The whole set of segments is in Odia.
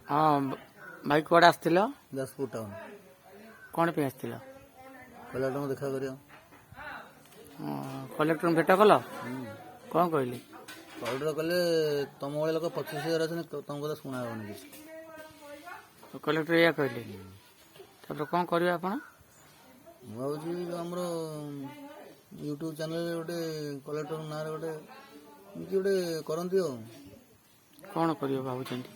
हाँ भाई कुआड़े आसथिल ଯାଜପୁର ଟାଉନ कौन पे आसथिल କଲେକ୍ଟରଙ୍କୁ ଦେଖା କରିବା। कलेक्टर भेट कल कौन कहली କଲେକ୍ଟର କହିଲେ ତମ ଭଳିଆ ଲୋକ 25,000 ଅଛନ୍ତି ତମ କଥା ଶୁଣା ହେବନି କିଛି। कलेक्टर या कहले तापर कौन करिवे आपण ମୁଁ ଭାବୁଛି ଆମର ୟୁଟ୍ୟୁବ୍ ଚ୍ୟାନେଲରେ ଗୋଟେ କଲେକ୍ଟର ନାଁରେ ଗୋଟେ ଏମିତି ଗୋଟେ କରନ୍ତି ଆଉ कौन करिवे भाବୁचंती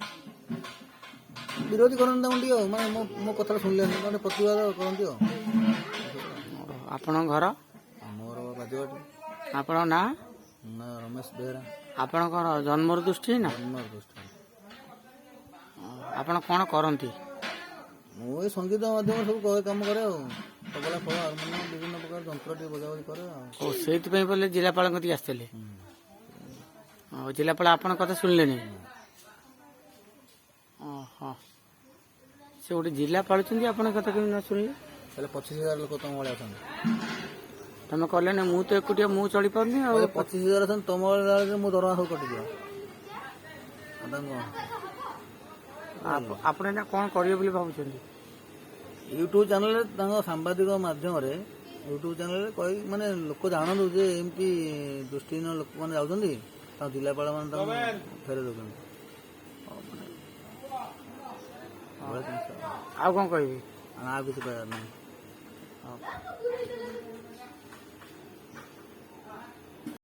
ବିରୋଧୀ କରନ୍ତି ତାଙ୍କୁ ଟିକେ ଆଉ ମାନେ ମୋ କଥାଟା ଶୁଣିଲେନି ମାନେ ପ୍ରତିବାଦ କରନ୍ତି ଆଉ। आपण घर ମୋର ବାଜବାଟି आपण ना ନା ରମେଶ ବେହେରା ଆପଣଙ୍କର ଜନ୍ମରୁ ଦୃଷ୍ଟି ନା ଜନ୍ମର ଦୃଷ୍ଟି। ଆପଣ କଣ କରନ୍ତି ମୁଁ ଏଇ ସଙ୍ଗୀତ ମାଧ୍ୟମରେ ସବୁ କାମ କରେ ଆଉ ତବଲା ଫଳ ହାରମୋନିୟମ ବିଭିନ୍ନ ପ୍ରକାର ଯନ୍ତ୍ର ଟିକେ ବଜାବଜି କରେ ଆଉ। ଓ ସେଇଥିପାଇଁ ବୋଲେ ଜିଲ୍ଲାପାଳଙ୍କ କତିକି ଆସିଥିଲେ ଜିଲ୍ଲାପାଳ ଆପଣଙ୍କ କଥା ଶୁଣିଲେନି ଓହୋ ସେ ଗୋଟେ ଜିଲ୍ଲା ପାଳୁଛନ୍ତି ଆପଣଙ୍କ କଥା କେମିତି ନ ଶୁଣିଲେ ତାହେଲେ 25,000 ଲୋକ ତମ ଭଳିଆ ଅଛନ୍ତି। ତମେ କଲେନି ମୁଁ ତ ଏକୁଟିଆ ମୁଁ ଚଳିପାରୁନି ଆଉ 25,000 ଅଛନ୍ତି ତମ ଭଳିଆ ମୋ ଦରମା ସବୁ କଟିଯିବ। ଆପଣ ଏଇନା କଣ କରିବେ ବୋଲି ଭାବୁଛନ୍ତି ୟୁଟ୍ୟୁବ୍ ଚ୍ୟାନେଲରେ ତାଙ୍କ ସାମ୍ବାଦିକ ମାଧ୍ୟମରେ ୟୁଟ୍ୟୁବ୍ ଚ୍ୟାନେଲରେ କହି ମାନେ ଲୋକ ଜାଣନ୍ତୁ ଯେ ଏମିତି ଦୃଷ୍ଟିହୀନ ଲୋକମାନେ ଯାଉଛନ୍ତି ତାଙ୍କ ଜିଲ୍ଲାପାଳ ମାନେ ତାଙ୍କୁ ଫେରେଇ ଦେଉଛନ୍ତି। ଆଉ କଣ କହିବି ଆଉ କିଛି କହିବାର ନାହିଁ।